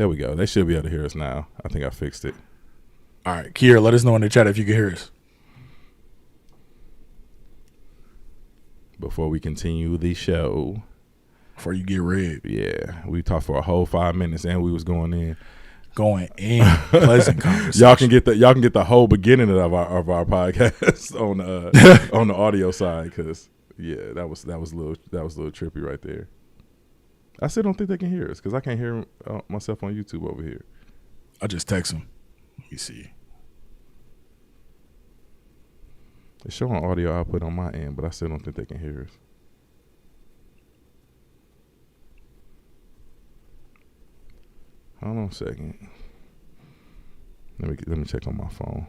There we go. They should be able to hear us now. I think I fixed it. All right, Kier, let us know in the chat if you can hear us. Before we continue the show. Before you get red. Yeah, we talked for a whole 5 minutes and we was going in. Pleasant conversation. Y'all can get the whole beginning of our podcast on the audio side, because that was a little trippy right there. I still don't think they can hear us because I can't hear myself on YouTube over here. I just text them. Let me see. It's showing audio output on my end, but I still don't think they can hear us. Hold on a second. Let me check on my phone.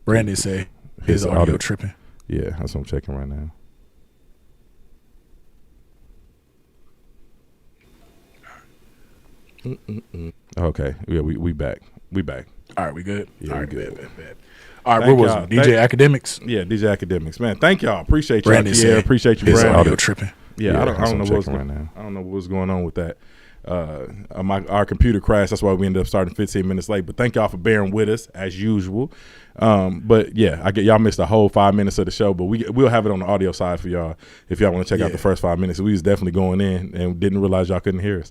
Brandon say his audio tripping. Yeah, that's what I'm checking right now. Okay, yeah, we back. We back. All right, we good? Yeah, all right, we good. Bad. All right, where was it? DJ Academics? Yeah, DJ Academics. Man, thank y'all. Appreciate y'all. Brandon said appreciate you, his Brandon. audio tripping. Yeah, I don't know what's right now. I don't know what's going on with that. Our computer crashed. That's why we ended up starting 15 minutes late. But thank y'all for bearing with us as usual. But yeah, I get y'all missed a whole 5 minutes of the show, but we'll have it on the audio side for y'all if y'all want to check out the first 5 minutes. We was definitely going in and didn't realize y'all couldn't hear us.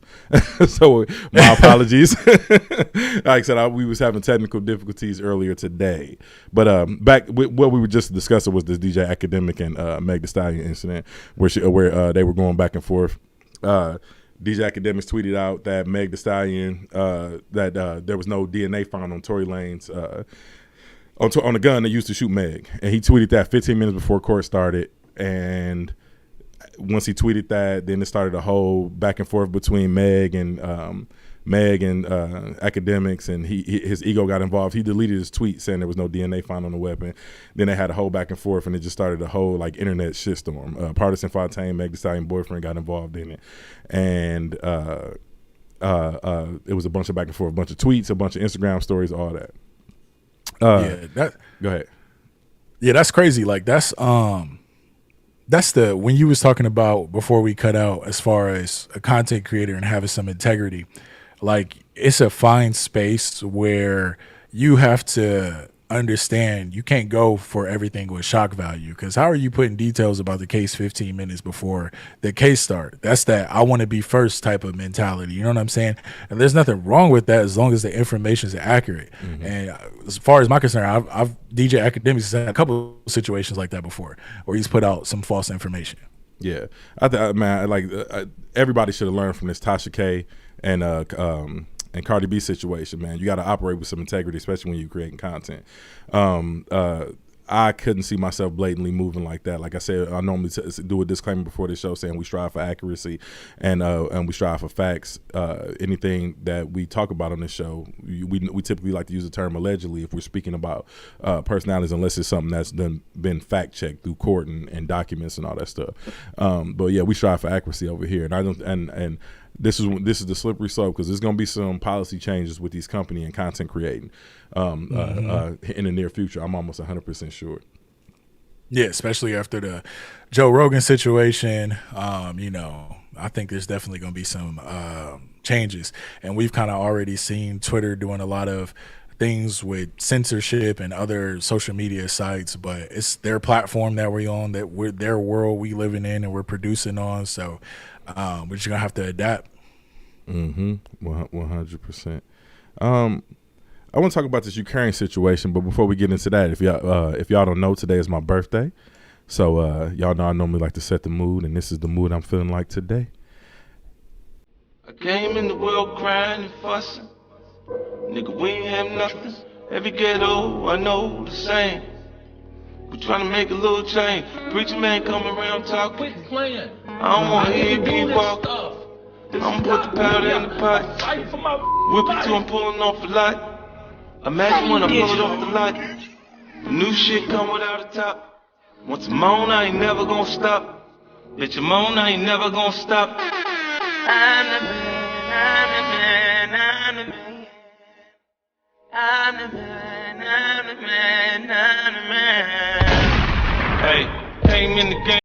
So my apologies. Like I said, we was having technical difficulties earlier today. But back what we were just discussing was this DJ Academic and Meg Thee Stallion incident where they were going back and forth. DJ Academics tweeted out that Meg Thee Stallion that there was no DNA found on Tory Lanez on the gun they used to shoot Meg, and he tweeted that 15 minutes before court started. And once he tweeted that, then it started a whole back and forth between Meg and Academics, and his ego got involved. He deleted his tweet saying there was no DNA found on the weapon. Then they had a whole back and forth, and it just started a whole like internet shitstorm. Partisan Fontaine, Meg Thee Stallion boyfriend, got involved in it, and it was a bunch of back and forth, a bunch of tweets, a bunch of Instagram stories, all that. Go ahead. Yeah, that's crazy. Like that's when you was talking about before we cut out, as far as a content creator and having some integrity. Like, it's a fine space where you have to understand you can't go for everything with shock value, because how are you putting details about the case 15 minutes before the case start? That's that I want to be first type of mentality. You know what I'm saying? And there's nothing wrong with that as long as the information is accurate. Mm-hmm. And as far as my concern, I've DJ Academics had a couple of situations like that before where he's put out some false information. Yeah, everybody should have learned from this Tasha K and Cardi B situation, man. You got to operate with some integrity, especially when you're creating content. I couldn't see myself blatantly moving like that. Like I said, I normally do a disclaimer before the show saying we strive for accuracy and we strive for facts. Anything that we talk about on this show, we typically like to use the term allegedly if we're speaking about personalities, unless it's something that's been fact checked through court and documents and all that stuff. But yeah, we strive for accuracy over here, and I don't and this is the slippery slope, because there's going to be some policy changes with these company and content creating in the near future. I'm almost 100% sure. Yeah, especially after the Joe Rogan situation. I think there's definitely going to be some changes, and we've kind of already seen Twitter doing a lot of things with censorship and other social media sites, but it's their platform that we're on, their world we living in and we're producing on. So we're just gonna have to adapt. 100%. I want to talk about this Ukraine situation, but before we get into that, if y'all don't know, today is my birthday. So y'all know I normally like to set the mood, and this is the mood I'm feeling like today. I came in the world crying and fussing. Nigga, we ain't have nothing. Every ghetto, I know the same. We trying to make a little change. Preacher man come around talking. Quit playing. I don't want to hear you walk. I'm put the powder in the pot. Whip it till I'm pulling off the light. Imagine when I pull it off the light. The new shit come without a top. Once I'm on, I ain't never gonna stop. Bitch, I'm on, I ain't never gonna stop. I'm the man, I'm the man, I'm the man. I'm the man, I'm the man, I'm the man. Hey, came in the game.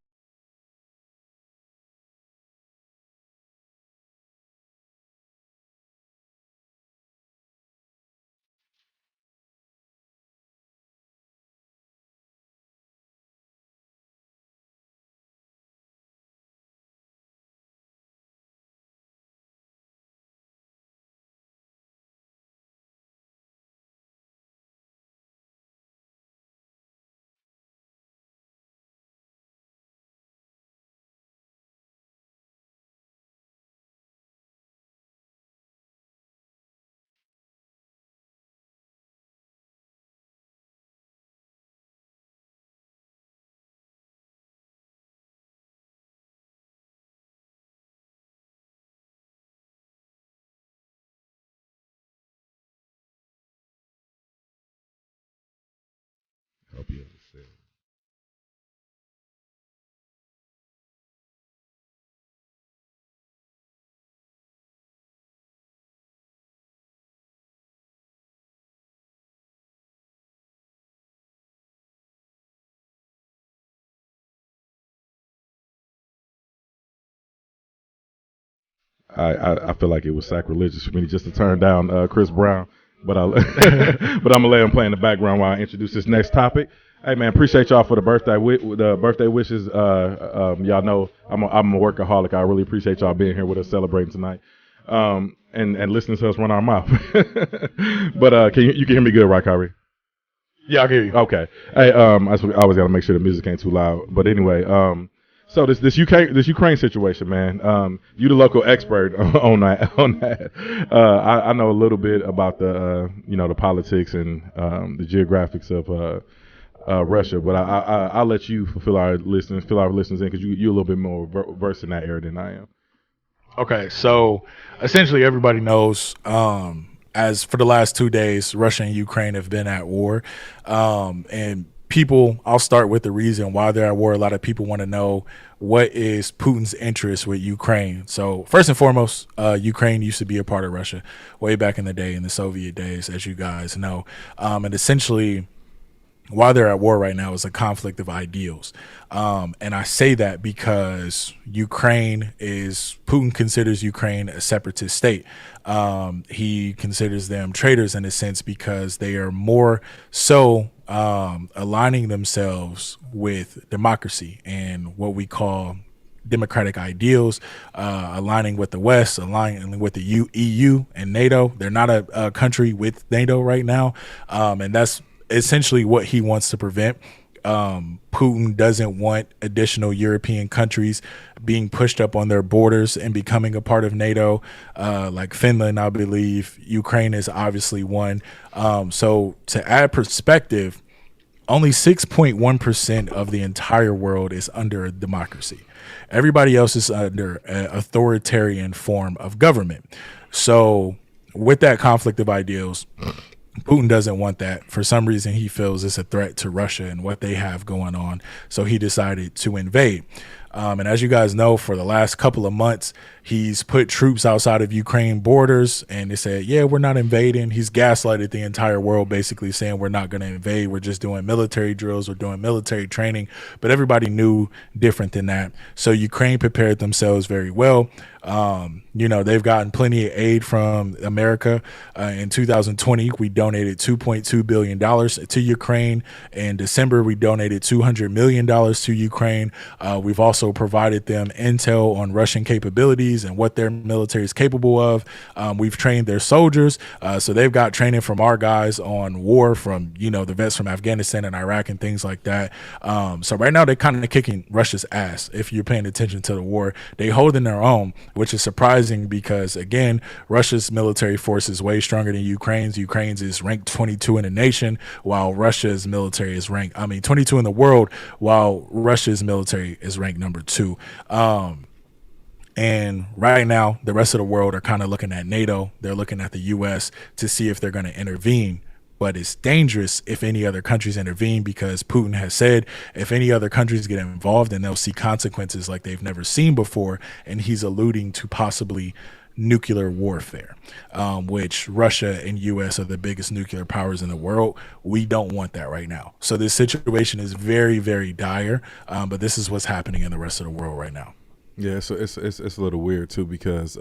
Hope you understand. I feel like it was sacrilegious for me just to turn down Chris Brown, but I but I'm gonna let him play in the background while I introduce this next topic. Hey man, appreciate y'all for the birthday wishes. Y'all know I'm a workaholic. I really appreciate y'all being here with us celebrating tonight, and listening to us run our mouth. But you can hear me good, right, Kyrie? Yeah, I hear you. Okay. Hey, I always got to make sure the music ain't too loud. But anyway, so this Ukraine situation, man. You the local expert on that. I know a little bit about the the politics and the geographics of Russia, but I'll let you fill our listeners in because you're a little bit more versed in that area than I am. Okay, so essentially everybody knows as for the last 2 days, Russia and Ukraine have been at war. And I'll start with the reason why they're at war. A lot of people want to know what is Putin's interest with Ukraine. So first and foremost, Ukraine used to be a part of Russia way back in the day, in the Soviet days, as you guys know. And essentially, why they're at war right now is a conflict of ideals. And I say that because Putin considers Ukraine a separatist state. He considers them traitors in a sense because they are more so aligning themselves with democracy and what we call democratic ideals, aligning with the West, aligning with the EU and NATO. They're not a country with NATO right now. And that's essentially what he wants to prevent. Putin doesn't want additional European countries being pushed up on their borders and becoming a part of NATO, like Finland, I believe. Ukraine is obviously one. So to add perspective, only 6.1% of the entire world is under a democracy. Everybody else is under an authoritarian form of government. So with that conflict of ideals, Putin doesn't want that. For some reason, he feels it's a threat to Russia and what they have going on. So he decided to invade. And as you guys know, for the last couple of months, he's put troops outside of Ukraine borders, and they said, yeah, we're not invading. He's gaslighted the entire world, basically saying we're not going to invade. We're just doing military drills. We're doing military training. But everybody knew different than that. So Ukraine prepared themselves very well. They've gotten plenty of aid from America. In 2020, we donated $2.2 billion to Ukraine. In December, we donated $200 million to Ukraine. We've also provided them intel on Russian capabilities and what their military is capable of. We've trained their soldiers. So they've got training from our guys on war from, the vets from Afghanistan and Iraq and things like that. So right now they're kind of kicking Russia's ass. If you're paying attention to the war, they holding their own, which is surprising because, again, Russia's military force is way stronger than Ukraine's. Ukraine's is ranked 22 in the nation, while Russia's military is 22 in the world, while Russia's military is ranked number 2. And right now, the rest of the world are kind of looking at NATO. They're looking at the U.S. to see if they're going to intervene. But it's dangerous if any other countries intervene because Putin has said if any other countries get involved, then they'll see consequences like they've never seen before. And he's alluding to possibly nuclear warfare, which Russia and U.S. are the biggest nuclear powers in the world. We don't want that right now. So this situation is very, very dire, but this is what's happening in the rest of the world right now. Yeah, so it's a little weird too because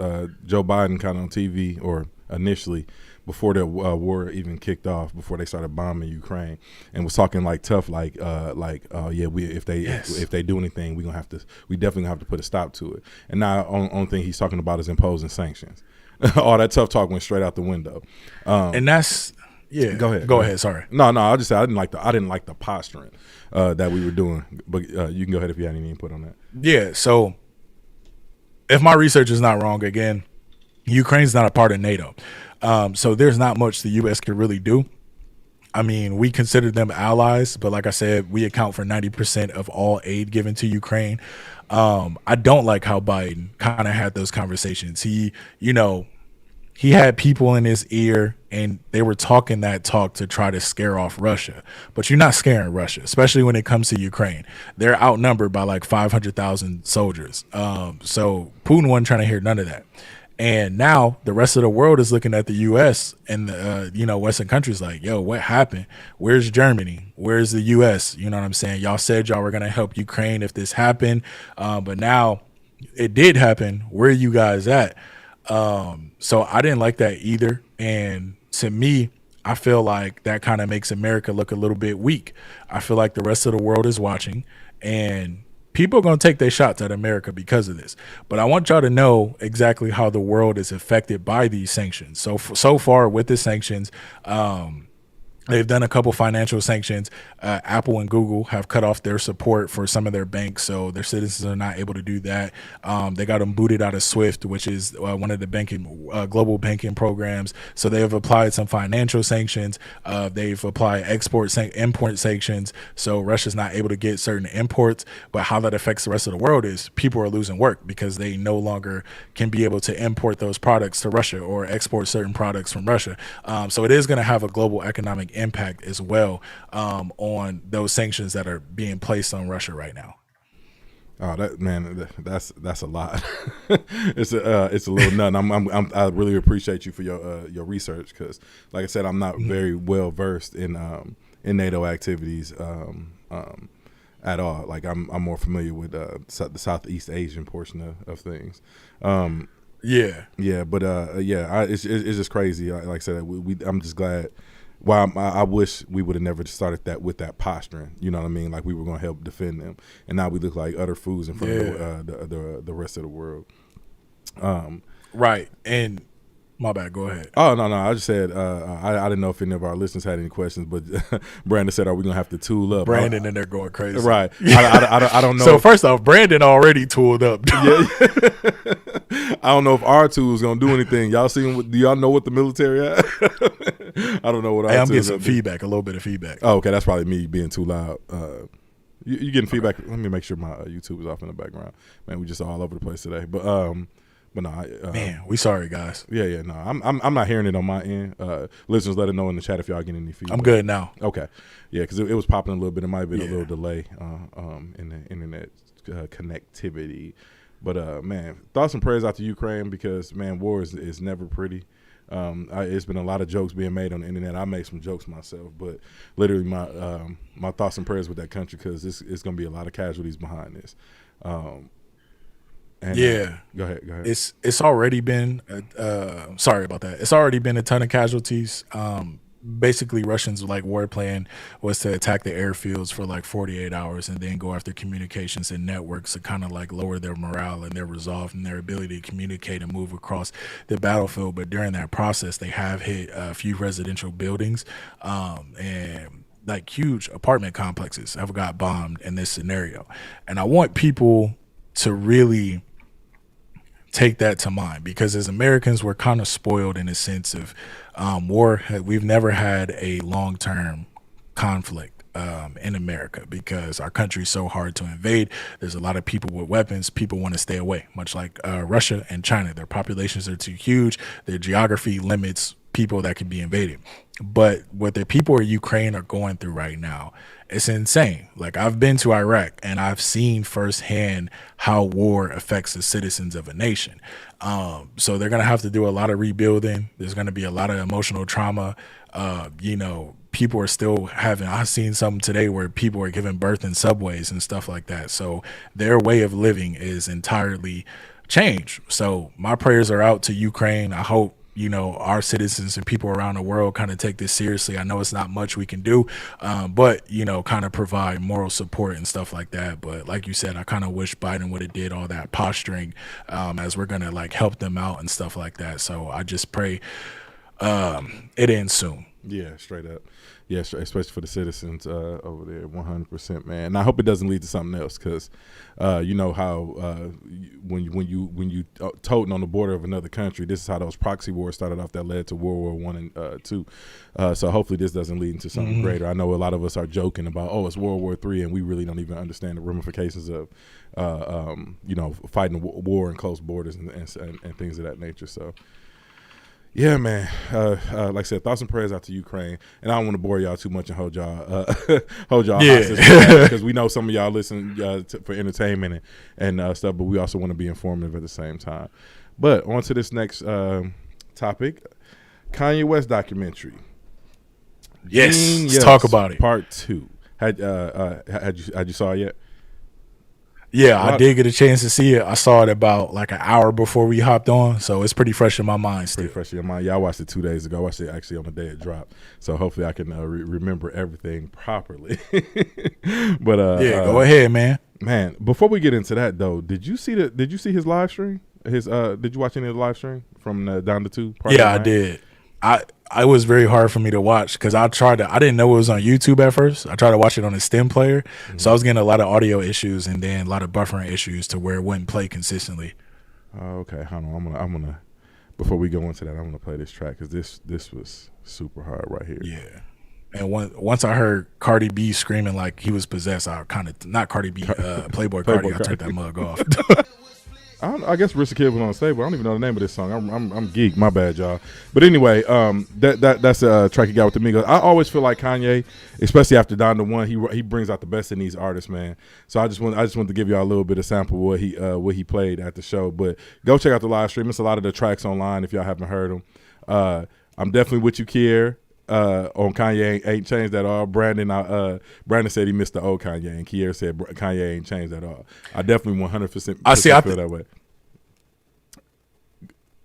Joe Biden kind of on TV or initially before the war even kicked off, before they started bombing Ukraine, and was talking like tough, like if they do anything, we definitely gonna have to put a stop to it. And now only thing he's talking about is imposing sanctions. All that tough talk went straight out the window. And that's Go ahead. Sorry. No. I just said I didn't like the posturing that we were doing. But you can go ahead if you had any input on that. Yeah. So if my research is not wrong, again, Ukraine's not a part of NATO. So there's not much the U.S. can really do. I mean, we consider them allies, but like I said, we account for 90% of all aid given to Ukraine. I don't like how Biden kind of had those conversations. He had people in his ear and they were talking that talk to try to scare off Russia. But you're not scaring Russia, especially when it comes to Ukraine. They're outnumbered by like 500,000 soldiers. So Putin wasn't trying to hear none of that. And now the rest of the world is looking at the U.S. and the Western countries like, yo, what happened? Where's Germany? Where's the U.S.? You know what I'm saying? Y'all said y'all were going to help Ukraine if this happened. But now it did happen. Where are you guys at? So I didn't like that either. And to me, I feel like that kind of makes America look a little bit weak. I feel like the rest of the world is watching and people are going to take their shots at America because of this. But I want y'all to know exactly how the world is affected by these sanctions. So far with the sanctions, they've done a couple financial sanctions. Apple and Google have cut off their support for some of their banks, so their citizens are not able to do that. They got them booted out of SWIFT, which is one of the global banking programs. So they have applied some financial sanctions. They've applied import sanctions, so Russia's not able to get certain imports. But how that affects the rest of the world is people are losing work because they no longer can be able to import those products to Russia or export certain products from Russia. So it is going to have a global economic impact as well on those sanctions that are being placed on Russia right now. Oh, that's a lot. It's a little nut. I really appreciate you for your research because, like I said, I'm not very well versed in NATO activities at all. Like I'm more familiar with the Southeast Asian portion of things. It's just crazy. Like I said, I'm just glad. Well, I wish we would have never started that with that posturing. You know what I mean? Like we were going to help defend them, and now we look like utter fools in front of the rest of the world. Right. And my bad. Go ahead. Oh no! I just said I didn't know if any of our listeners had any questions, but Brandon said, "Are we gonna have to tool up?" Brandon and they're going crazy. Right. I don't know. So first off, Brandon already tooled up. Yeah. I don't know if our tool is gonna do anything. Y'all seen? Do y'all know what the military at? I don't know what. I'm getting some feedback, a little bit of feedback. Oh, okay, that's probably me being too loud. You getting feedback? Let me make sure my YouTube is off in the background. Man, we just all over the place today, but no, man, we sorry guys. Yeah, no, I'm not hearing it on my end. Listeners, let it know in the chat if y'all getting any feedback. I'm good now. Okay, yeah, because it was popping a little bit. It might have been a little delay in the internet connectivity. But man, thoughts and prayers out to Ukraine because man, war is never pretty. It's been a lot of jokes being made on the internet. I make some jokes myself, but literally my thoughts and prayers with that country because it's going to be a lot of casualties behind this. Go ahead. It's already been sorry about that. It's already been a ton of casualties. Basically, Russians' war plan was to attack the airfields for 48 hours and then go after communications and networks to kind of lower their morale and their resolve and their ability to communicate and move across the battlefield. But during that process, they have hit a few residential buildings and huge apartment complexes have got bombed in this scenario. And I want people to really take that to mind because as Americans, we're kind of spoiled in a sense of war. We've never had a long-term conflict in America because our country is so hard to invade. There's a lot of people with weapons. People want to stay away, much like Russia and China. Their populations are too huge. Their geography limits people that can be invaded. But what the people of Ukraine are going through right now, it's insane. Like, I've been to Iraq and I've seen firsthand how war affects the citizens of a nation. So they're going to have to do a lot of rebuilding. There's going to be a lot of emotional trauma. People are still having, I've seen something today where people are giving birth in subways and stuff like that. So their way of living is entirely changed. So my prayers are out to Ukraine. I hope our citizens and people around the world kind of take this seriously. I know it's not much we can do, but kind of provide moral support and stuff like that. But like you said, I kind of wish Biden would have did all that posturing as we're going to like help them out and stuff like that. So I just pray it ends soon. Yeah, straight up. Yeah, especially for the citizens over there, 100%, man. And I hope it doesn't lead to something else, because you know how when you toting on the border of another country, this is how those proxy wars started off that led to World War I and II. So hopefully this doesn't lead into something greater. I know a lot of us are joking about, it's World War III, and we really don't even understand the ramifications of fighting war and close borders and things of that nature. So. Yeah, man. Like I said, thoughts and prayers out to Ukraine. And I don't want to bore y'all too much and hold y'all hostage, because we know some of y'all listen for entertainment and stuff, but we also want to be informative at the same time. But on to this next topic, Kanye West documentary. Yes, Jeen let's Yuhs, talk about it. Part 2. Had you saw it yet? Yeah, I did get a chance to see it. I saw it about like an hour before we hopped on, so it's pretty fresh in my mind still. Pretty fresh in your mind. Yeah, I watched it 2 days ago. I watched it actually on the day it dropped, so hopefully I can remember everything properly. But go ahead, man. Man, before we get into that though, did you see his live stream? Did you watch any of the live stream from Down to 2? Yeah, I did. It was very hard for me to watch because I didn't know it was on YouTube at first. I tried to watch it on a stem player. So I was getting a lot of audio issues and then a lot of buffering issues to where it wouldn't play consistently. Okay, hold on. I'm gonna before we go into that, I'm gonna play this track because this was super hard right here. Yeah. And once I heard Cardi B screaming like he was possessed, I kind of, not Cardi B, Playboy Cardi, I turned that mug off. I guess Rich the Kid was on stage, but I don't even know the name of this song. I'm geek. My bad, y'all. But anyway, that's a track he got with the Migos. I always feel like Kanye, especially after Down to 1, he brings out the best in these artists, man. So I just want to give y'all a little bit of sample of what he played at the show. But go check out the live stream. It's a lot of the tracks online if y'all haven't heard them. I'm definitely with you, Kier. On Kanye ain't changed at all. Brandon said he missed the old Kanye, and Kier said Kanye ain't changed at all. I definitely 100% feel that way.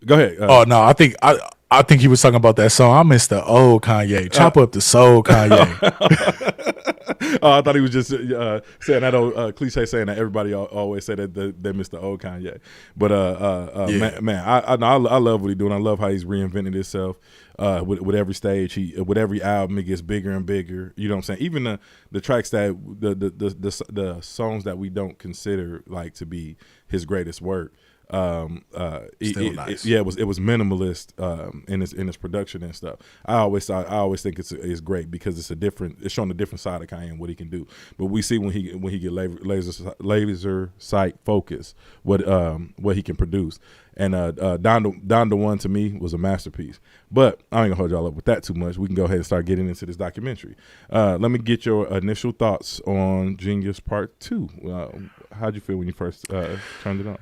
Go ahead. No, I think he was talking about that song. I missed the old Kanye. Chop up the soul Kanye. I thought he was just saying that old cliche saying that everybody always say that they miss the old Kanye. But yeah. man, I love what he's doing. I love how he's reinvented himself. With every stage, with every album, it gets bigger and bigger. You know what I'm saying? Even the tracks that the songs that we don't consider like to be his greatest work. Nice. It was minimalist in its production and stuff. I always think it's great because it's showing a different side of Kanye and what he can do. But we see when he get laser sight focus what he can produce. And Down to 1 to me was a masterpiece. But I ain't gonna hold y'all up with that too much. We can go ahead and start getting into this documentary. Let me get your initial thoughts on Jeen Yuhs Part 2. How'd you feel when you first turned it on?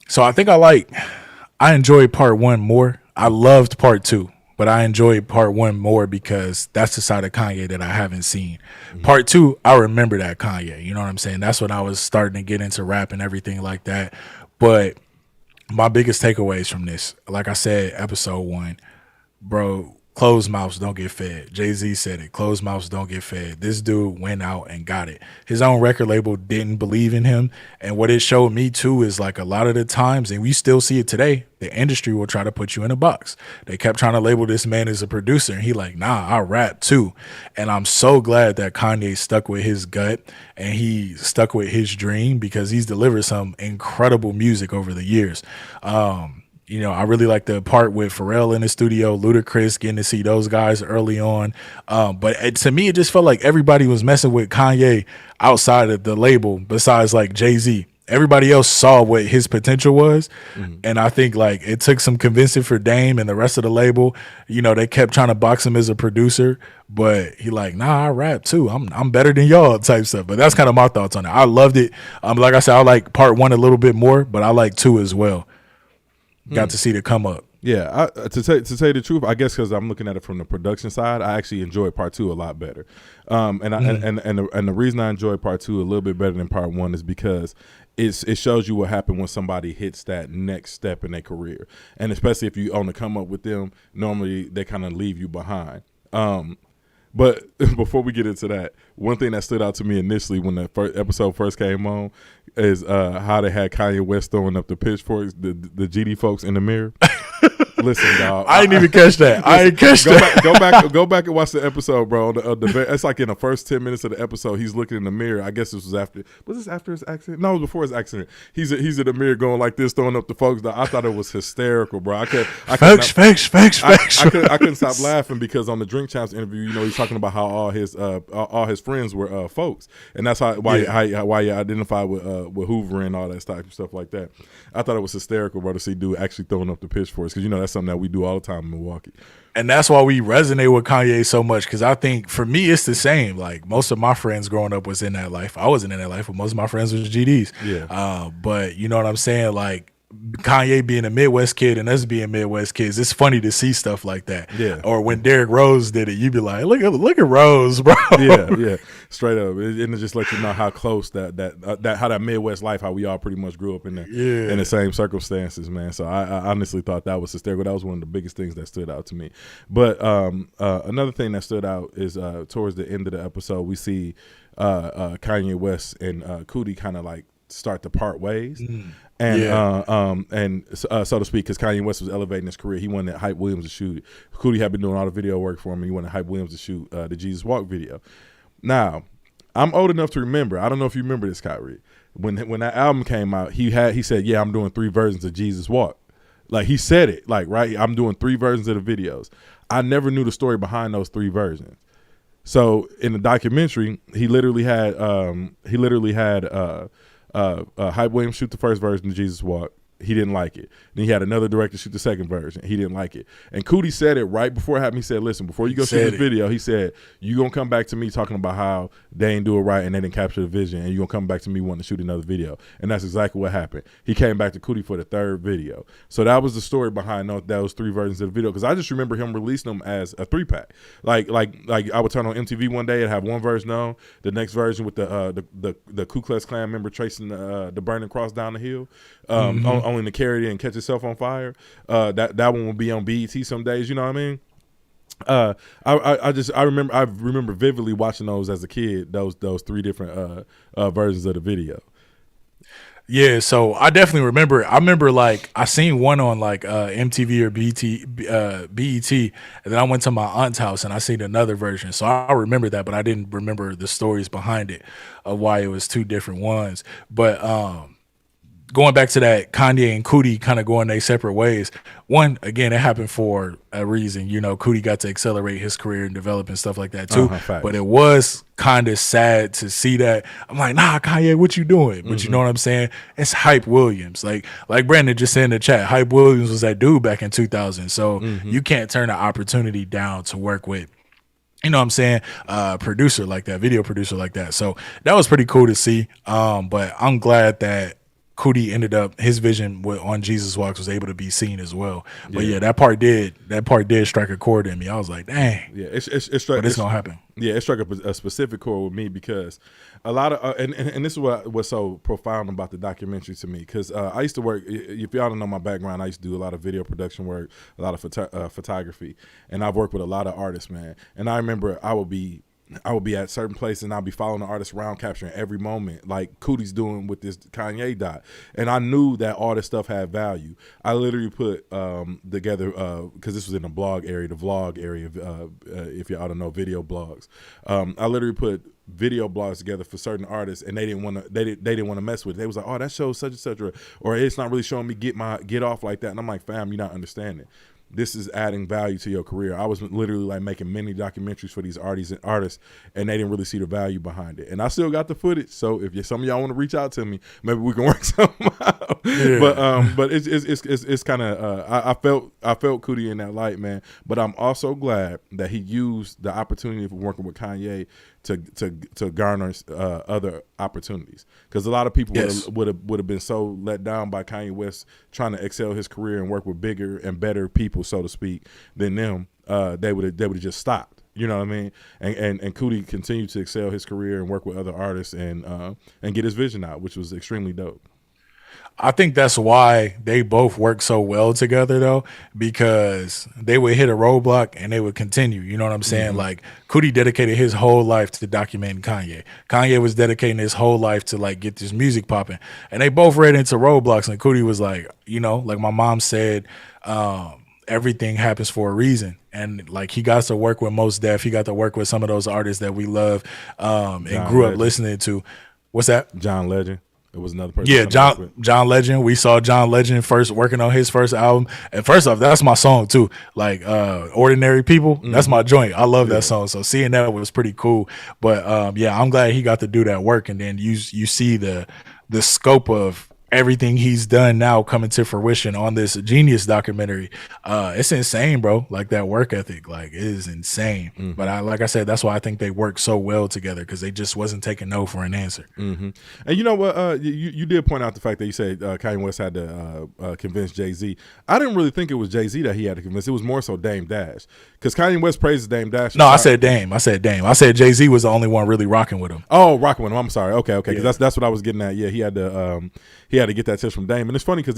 So I think I enjoyed Part 1 more. I loved Part 2, but I enjoyed Part 1 more because that's the side of Kanye that I haven't seen. Mm-hmm. Part 2, I remember that Kanye. You know what I'm saying? That's when I was starting to get into rap and everything like that. But my biggest takeaways from this, like I said, episode 1, bro, closed mouths don't get fed. Jay-Z said it. Closed mouths don't get fed. This dude went out and got it. His own record label didn't believe in him. And what it showed me too is like a lot of the times, and we still see it today, the industry will try to put you in a box. They kept trying to label this man as a producer. And he like, nah, I rap too. And I'm so glad that Kanye stuck with his gut and he stuck with his dream because he's delivered some incredible music over the years. I really like the part with Pharrell in the studio, Ludacris, getting to see those guys early on. But to me, it just felt like everybody was messing with Kanye outside of the label besides like Jay-Z. everybody else saw what his potential was. And I think like it took some convincing for Dame and the rest of the label. You know, they kept trying to box him as a producer, but he like, nah, I rap too. I'm better than y'all type stuff. But that's kind of my thoughts on it. I loved it. Like I said, I like part 1 a little bit more, but I like 2 as well. Got to see the come up. Yeah, to tell you the truth, I guess because I'm looking at it from the production side, I actually enjoyed part 2 a lot better. And the reason I enjoyed part 2 a little bit better than part 1 is because it shows you what happened when somebody hits that next step in their career, and especially if you own to come up with them, normally they kind of leave you behind. But before we get into that, one thing that stood out to me initially when the first episode first came on is how they had Kanye West throwing up the pitchforks, the GD folks in the mirror. Listen, dog. I didn't even catch that. I didn't catch that. Go back and watch the episode, bro. It's like in the first 10 minutes of the episode, he's looking in the mirror. I guess this was after. Was this after his accident? No, it was before his accident. He's in the mirror going like this, throwing up the folks. Dog. I thought it was hysterical, bro. I couldn't stop laughing because on the Drink Champs interview, you know, he's talking about how all his friends were folks, and that's why you identify with Hoover and all that type of stuff like that. I thought it was hysterical, bro, to see dude actually throwing up the pitchforks because you know that's something that we do all the time in Milwaukee. And that's why we resonate with Kanye so much, because I think for me it's the same. Like most of my friends growing up was in that life. I wasn't in that life, but most of my friends was GDs. Yeah. But you know what I'm saying? Like Kanye being a Midwest kid and us being Midwest kids, it's funny to see stuff like that. Yeah. Or when Derrick Rose did it, you'd be like, look at Rose, bro. Yeah. Straight up. And it just let you know how close how that Midwest life, how we all pretty much grew up in there in the same circumstances, man. So I honestly thought that was hysterical. That was one of the biggest things that stood out to me. But another thing that stood out is towards the end of the episode, we see Kanye West and Cootie kind of like start to part ways. And so to speak, because Kanye West was elevating his career, he wanted Hype Williams to shoot. Cootie had been doing all the video work for him, and he wanted Hype Williams to shoot the Jesus Walk video. Now, I'm old enough to remember. I don't know if you remember this, Kyrie. When that album came out, he said, "Yeah, I'm doing 3 versions of Jesus Walk." Like he said it, like right. I'm doing 3 versions of the videos. I never knew the story behind those 3 versions. So in the documentary, he literally had Hype Williams shoot the first version of Jesus Walk. He didn't like it. Then he had another director shoot the second version. He didn't like it. And Cootie said it right before it happened. He said, listen, before you go shoot this video, he said, you going to come back to me talking about how they didn't do it right and they didn't capture the vision, and you're going to come back to me wanting to shoot another video. And that's exactly what happened. He came back to Cootie for the 3rd video. So that was the story behind those 3 versions of the video, because I just remember him releasing them as a 3-pack. Like I would turn on MTV one day and have one version on, the next version with the Ku Klux Klan member tracing the burning cross down the hill, only to carry it and catch itself on fire. That one will be on BET some days. You know what I mean? I remember vividly watching those as a kid. Those 3 different versions of the video. Yeah, so I definitely remember. I remember like I seen one on like MTV or BET, and then I went to my aunt's house and I seen another version. So I remember that, but I didn't remember the stories behind it of why it was 2 different ones. But going back to that, Kanye and Cootie kind of going their separate ways. One, again, it happened for a reason. You know, Cootie got to accelerate his career and develop and stuff like that too. But it was kind of sad to see that. I'm like, nah, Kanye, what you doing? But you know what I'm saying? It's Hype Williams. Like Brandon just said in the chat, Hype Williams was that dude back in 2000. So you can't turn an opportunity down to work with, you know what I'm saying, producer like that, video producer like that. So that was pretty cool to see. But I'm glad that Cootie ended up, his vision on Jesus Walks was able to be seen as well. But yeah, that part did strike a chord in me. I was like, dang. Yeah, it's gonna happen. Yeah, it struck a specific chord with me because a lot of and this is what was so profound about the documentary to me, because I used to work. If y'all don't know my background, I used to do a lot of video production work, a lot of photography, and I've worked with a lot of artists, man. And I remember I would be at certain places and I'll be following the artist around, capturing every moment, like Cootie's doing with this Kanye dot. And I knew that all this stuff had value. I literally put together, because this was in the vlog area, if y'all don't know, video blogs. I literally put video blogs together for certain artists, and they didn't want to mess with it. They was like, oh, that shows such and such, or it's not really showing me get off like that. And I'm like, fam, you're not understanding. this is adding value to your career. I was literally like making mini documentaries for these artists, and they didn't really see the value behind it. And I still got the footage. So if some of y'all want to reach out to me, maybe we can work something out. Yeah. But it's kind of I felt Coodie in that light, man. But I'm also glad that he used the opportunity of working with Kanye to garner other opportunities, because a lot of people would have been so let down by Kanye West trying to excel his career and work with bigger and better people, so to speak, than them. They would have just stopped. You know what I mean? And Coodie continued to excel his career and work with other artists and get his vision out, which was extremely dope. I think that's why they both work so well together, though, because they would hit a roadblock and they would continue. You know what I'm saying? Mm-hmm. Like, Coodie dedicated his whole life to documenting Kanye. Kanye was dedicating his whole life to like get this music popping, and they both ran into roadblocks. And Coodie was like, you know, like my mom said, everything happens for a reason. And like, he got to work with Mos Def. He got to work with some of those artists that we love and grew up listening to. What's that? John Legend. It was another person. Yeah, John Legend. We saw John Legend first working on his first album. And first off, that's my song too. Like Ordinary People. Mm-hmm. That's my joint. I love that song. So seeing that was pretty cool. But yeah, I'm glad he got to do that work. And then you see the scope of everything he's done now coming to fruition on this Genius documentary. It's insane, bro. Like, that work ethic, like, it is insane. Mm-hmm. But like I said, that's why I think they work so well together, because they just wasn't taking no for an answer. Mm-hmm. And you know what? You did point out the fact that you said Kanye West had to convince Jay-Z. I didn't really think it was Jay-Z that he had to convince. It was more so Dame Dash, because Kanye West praises Dame Dash. No, I said Dame. I said Jay-Z was the only one really rocking with him. Oh, rocking with him. I'm sorry. Okay. Because that's what I was getting at. Yeah, he had to get that tip from Dame. And it's funny because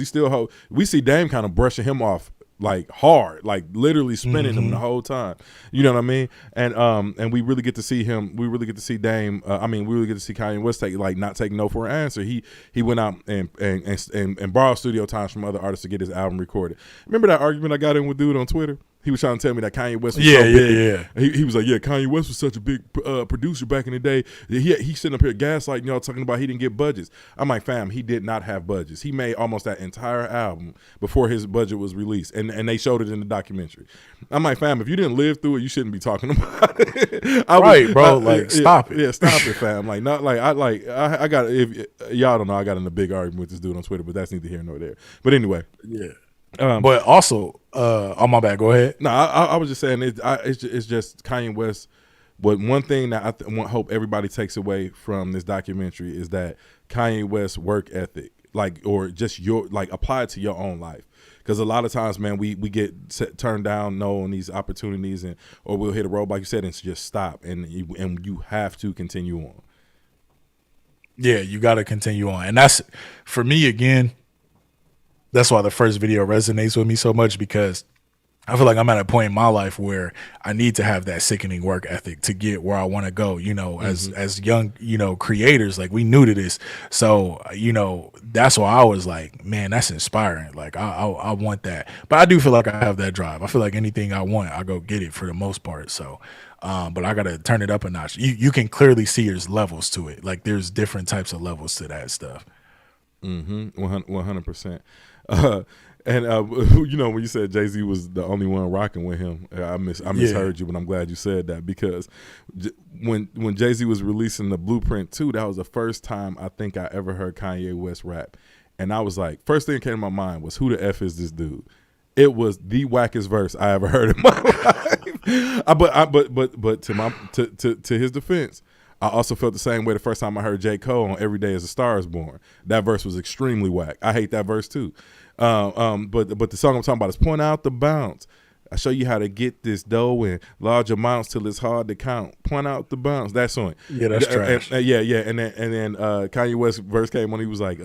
we see Dame kind of brushing him off like hard, like literally spinning him the whole time. You know what I mean? And we really get to see him. We really get to see Dame. We really get to see Kanye West not take no for an answer. He went out and borrowed studio times from other artists to get his album recorded. Remember that argument I got in with dude on Twitter? He was trying to tell me that Kanye West was so big. Yeah. He was like, Kanye West was such a big producer back in the day. He sitting up here gaslighting y'all, talking about he didn't get budgets. I'm like, fam, he did not have budgets. He made almost that entire album before his budget was released, and they showed it in the documentary. I'm like, fam, if you didn't live through it, you shouldn't be talking about it. Stop it. Yeah, stop it, fam. Like, not like I got. If y'all don't know, I got in a big argument with this dude on Twitter, but that's neither here nor there. But anyway, yeah. But also, on my bad, go ahead. No, I was just saying it's just Kanye West. But one thing that I hope everybody takes away from this documentary is that Kanye West's work ethic, or just apply it to your own life. Because a lot of times, man, we get turned down on these opportunities, or we'll hit a road, like you said, and just stop, and you have to continue on. Yeah, you got to continue on, and that's, for me, again. That's why the first video resonates with me so much, because I feel like I'm at a point in my life where I need to have that sickening work ethic to get where I want to go, as young, creators, like, we new to this. So, that's why I was like, man, that's inspiring. Like, I want that. But I do feel like I have that drive. I feel like anything I want, I go get it for the most part. So, but I got to turn it up a notch. You can clearly see there's levels to it. Like, there's different types of levels to that stuff. 100%. When you said Jay-Z was the only one rocking with him, I misheard you, but I'm glad you said that, because when Jay-Z was releasing the Blueprint 2, that was the first time I think I ever heard Kanye West rap. And I was like, first thing that came to my mind was, who the F is this dude? It was the wackest verse I ever heard in my life. But to his defense, I also felt the same way the first time I heard J. Cole on Every Day As a Star Is Born. That verse was extremely whack. I hate that verse too. But the song I'm talking about is Point Out the Bounce. I show you how to get this dough in large amounts till it's hard to count. Point out the bounce. That song. Yeah, that's trash. And then Kanye West verse came when he was like,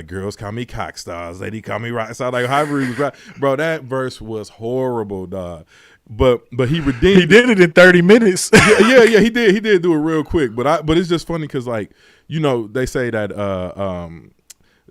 girls call me cock stars, lady call me rock star. Like, however he was right, bro. That verse was horrible, dog. But he redeemed. He did it in 30 minutes. yeah, he did. He did do it real quick. But it's just funny because, like, they say that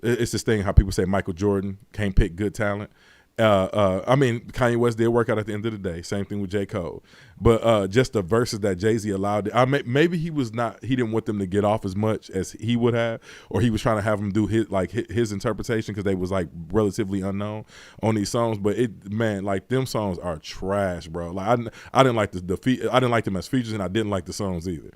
it's this thing how people say Michael Jordan can't pick good talent. I mean, Kanye West did work out at the end of the day. Same thing with J. Cole. But just the verses that Jay-Z allowed, maybe he didn't want them to get off as much as he would have, or he was trying to have them do his interpretation because they was like relatively unknown on these songs. But like them songs are trash, bro. Like I didn't like I didn't like them as features, and I didn't like the songs either.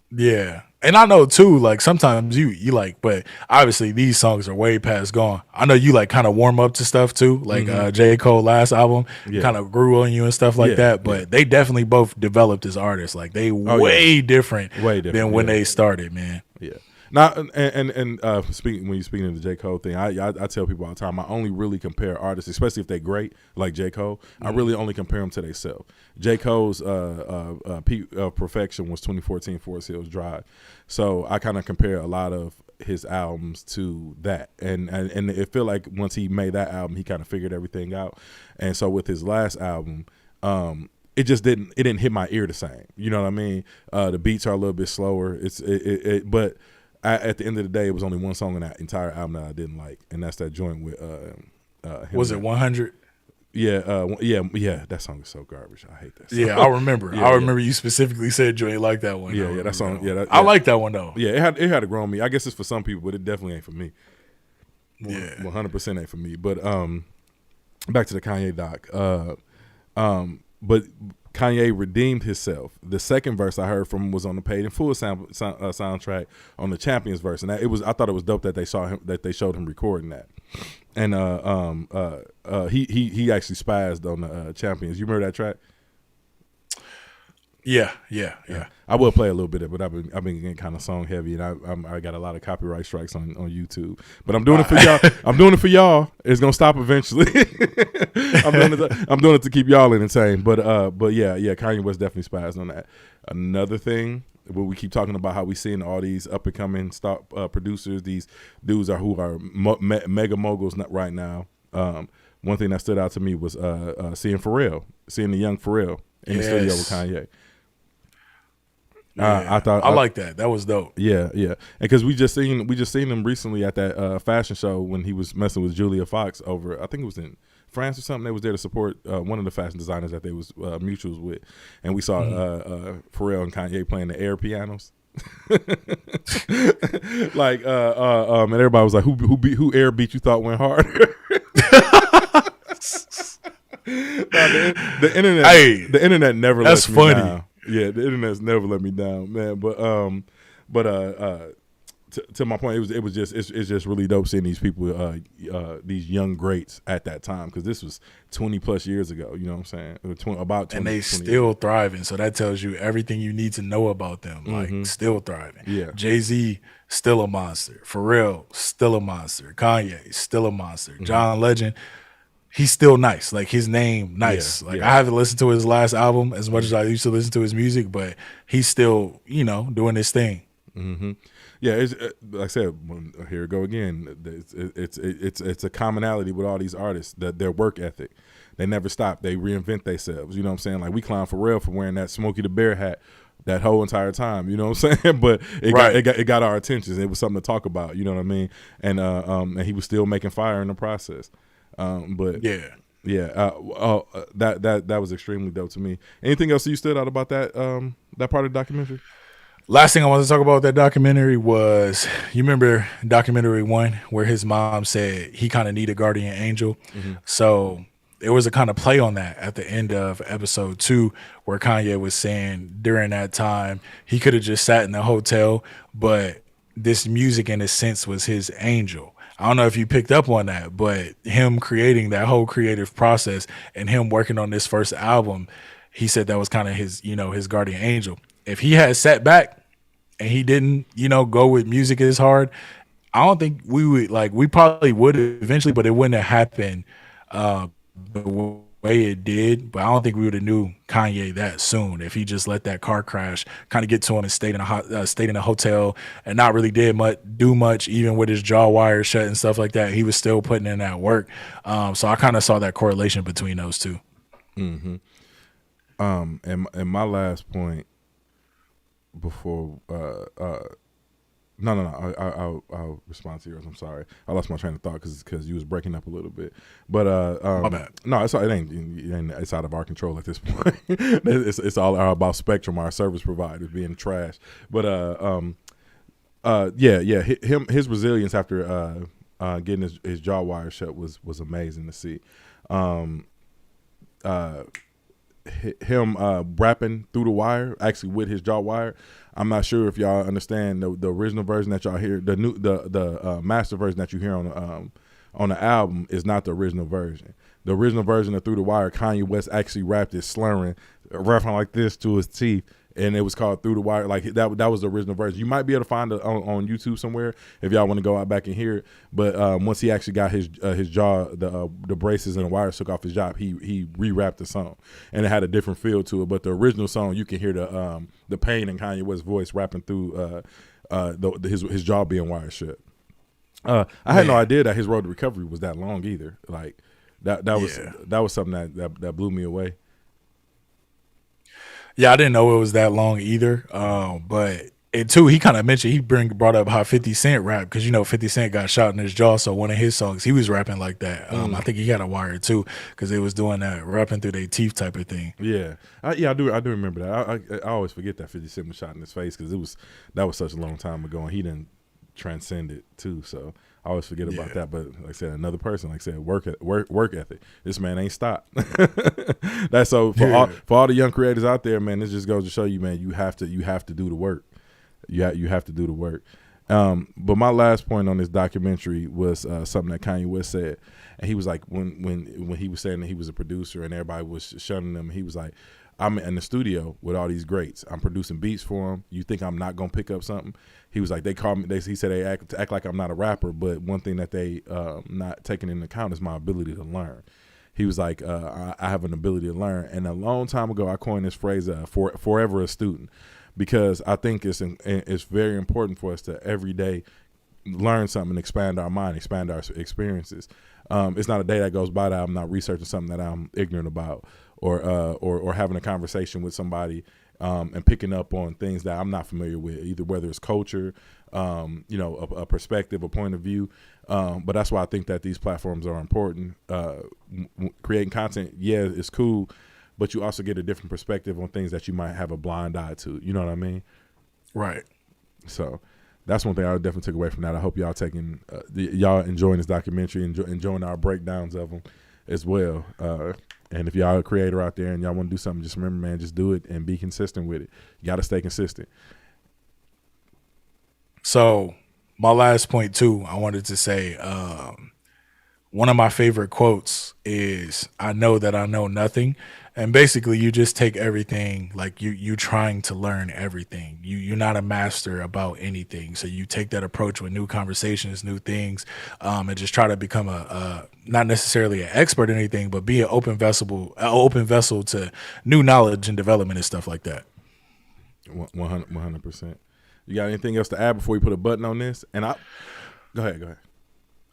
Yeah. And I know too, like sometimes you like, but obviously these songs are way past gone. I know you like kind of warm up to stuff too, like J. Cole last album kind of grew on you and stuff like that. But they definitely both developed as artists. Like they way different than when they started, man. Yeah. Now, and when you're speaking of the J. Cole thing, I tell people all the time, I only really compare artists, especially if they're great, like J. Cole. I really only compare them to themselves. J. Cole's peak of perfection was 2014 Forest Hills Drive. So I kind of compare a lot of his albums to that, and it feel like once he made that album, he kind of figured everything out. And so with his last album, it just didn't hit my ear the same. You know what I mean? The beats are a little bit slower. But at the end of the day, it was only one song in that entire album that I didn't like, and that's that joint with him. Was it 100? Yeah, that song is so garbage. I hate that song. Yeah, I remember. I remember you specifically said you ain't like that one. Yeah, that song. Yeah, I like that one though. Yeah, it had to grow on me. I guess it's for some people, but it definitely ain't for me. Yeah, 100% ain't for me. But back to the Kanye doc. But Kanye redeemed himself. The second verse I heard from him was on the Paid in Full soundtrack on the Champions verse, and I thought it was dope that they showed him recording that. And he actually spazzed on the Champions. You remember that track? Yeah. I will play a little bit of it, but I've been getting kind of song heavy, and I got a lot of copyright strikes on YouTube. But I'm doing it for y'all. I'm doing it for y'all. It's gonna stop eventually. I'm doing it to keep y'all entertained. But yeah, Kanye West definitely spazzed on that. Another thing, where we keep talking about how we seeing all these up and coming producers, these dudes who are mega moguls right now. One thing that stood out to me was seeing the young Pharrell in the studio with Kanye. Yeah, I like that. That was dope. Yeah, and because we just seen him recently at that fashion show when he was messing with Julia Fox over, I think it was in France or something. They was there to support one of the fashion designers that they was mutuals with, and we saw Pharrell and Kanye playing the air pianos. Like and everybody was like, who air beat you thought went harder? The internet never lets me down. Yeah, the internet's never let me down, man. But to my point, it's just really dope seeing these people, these young greats at that time, because this was 20 plus years ago. You know what I'm saying? About 20, and they still thriving. So that tells you everything you need to know about them. Like still thriving. Yeah, Jay-Z still a monster. Pharrell still a monster. Kanye still a monster. John Legend. He's still nice. Like his name, nice. I haven't listened to his last album as much as I used to listen to his music, but he's still, doing his thing. Mm-hmm. Yeah, it's, like I said, here we go again. It's a commonality with all these artists, that their work ethic. They never stop. They reinvent themselves. You know what I'm saying? Like we clown Pharrell for wearing that Smokey the Bear hat that whole entire time. You know what I'm saying? But it got our attention. It was something to talk about. You know what I mean? And he was still making fire in the process. But that was extremely dope to me. Anything else you stood out about that part of the documentary? Last thing I wanted to talk about with that documentary was, you remember documentary 1 where his mom said he kind of need a guardian angel. So there was a kind of play on that at the end of episode 2 where Kanye was saying during that time he could have just sat in the hotel, but this music in a sense was his angel. I don't know if you picked up on that, but him creating that whole creative process and him working on this first album, he said that was kind of his, his guardian angel. If he had sat back and he didn't, go with music as hard, I don't think we would, we probably would eventually, but it wouldn't have happened the way it did. But I don't think we would have knew Kanye that soon if he just let that car crash kind of get to him and stayed in a hotel and not really do much, even with his jaw wire shut and stuff like that. He was still putting in that work. So I kind of saw that correlation between those two. Mm-hmm. And my last point before No. I'll respond to yours. I'm sorry. I lost my train of thought because you was breaking up a little bit. But My bad. no, it ain't. It's out of our control at this point. It's all about Spectrum, our service provider, being trash. But his resilience after getting his jaw wire shut was amazing to see. Him rapping through the wire, actually with his jaw wire. I'm not sure if y'all understand the original version that y'all hear. The master version that you hear on the album is not the original version. The original version of Through the Wire, Kanye West actually rapped it slurring, rapping like this to his teeth, and it was called Through the Wire. Like that was the original version. You might be able to find it on YouTube somewhere if y'all want to go out back and hear it. But once he actually got his jaw, the braces and the wires took off his jaw, he re-rapped the song, and it had a different feel to it. But the original song, you can hear the pain in Kanye West's voice rapping through his jaw being wired shut. I had no idea that his road to recovery was that long either. Like that was something that blew me away. Yeah, I didn't know it was that long either. But it too, he kind of mentioned he brought up how 50 Cent rap because 50 Cent got shot in his jaw. So one of his songs, he was rapping like that. I think he got a wire too because they was doing that rapping through their teeth type of thing. Yeah, I do remember that. I always forget that 50 Cent was shot in his face because that was such a long time ago, and he didn't transcend it too. So I always forget about that. But like I said, another person, like I said, work ethic. This man ain't stopped. That's so for all the young creators out there, man. This just goes to show you, man, you have to do the work. You have to do the work. But my last point on this documentary was something that Kanye West said, and he was like, when he was saying that he was a producer and everybody was shunning him, he was like, I'm in the studio with all these greats. I'm producing beats for them. You think I'm not gonna pick up something? He was like, they call me. He said they act like I'm not a rapper, but one thing that they not taking into account is my ability to learn. He was like, I have an ability to learn, and a long time ago I coined this phrase, forever a student, because I think it's very important for us to every day learn something, expand our mind, expand our experiences. It's not a day that goes by that I'm not researching something that I'm ignorant about, or having a conversation with somebody and picking up on things that I'm not familiar with, either whether it's culture, a perspective, a point of view. But that's why I think that these platforms are important. Creating content, it's cool, but you also get a different perspective on things that you might have a blind eye to. You know what I mean? Right. So that's one thing I definitely took away from that. I hope y'all y'all enjoying this documentary, enjoying our breakdowns of them as well. And if y'all a creator out there and y'all want to do something, just remember, man, just do it and be consistent with it. You got to stay consistent. So my last point too, I wanted to say, one of my favorite quotes is, I know that I know nothing. And basically you just take everything, like you trying to learn everything. You're not a master about anything. So you take that approach with new conversations, new things, and just try to become a not necessarily an expert in anything, but be an open vessel to new knowledge and development and stuff like that. 100%. You got anything else to add before we put a button on this? And go ahead.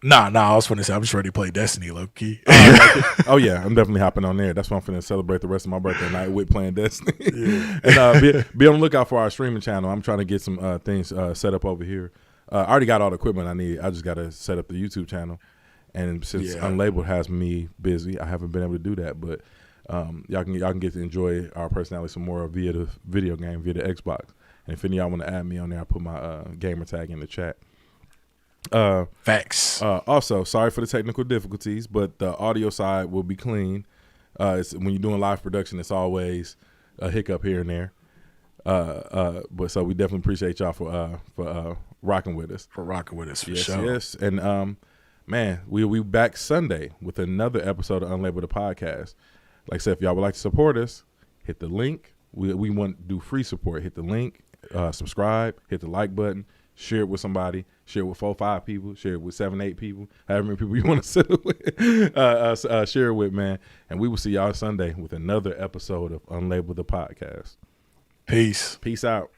Nah, I was going to say, I'm just ready to play Destiny, low-key. Oh, yeah, I'm definitely hopping on there. That's why I'm finna celebrate the rest of my birthday night with playing Destiny. Yeah. And be on the lookout for our streaming channel. I'm trying to get some things set up over here. I already got all the equipment I need. I just got to set up the YouTube channel. And since Unlabeled has me busy, I haven't been able to do that. But y'all can get to enjoy our personality some more via the video game, via the Xbox. And if any of y'all want to add me on there, I'll put my gamer tag in the chat. Facts. Also, sorry for the technical difficulties, but the audio side will be clean. When you're doing live production, it's always a hiccup here and there. But so we definitely appreciate y'all for rocking with us. For sure. Yes. And man, we back Sunday with another episode of Unlabeled the podcast. Like I said, if y'all would like to support us, hit the link. We want to do free support. Hit the link, subscribe, hit the like button. Share it with somebody. Share it with 4-5 people. Share it with 7-8 people. However many people you want to sit with. Share it with, man. And we will see y'all Sunday with another episode of Unlabeled the podcast. Peace. Peace out.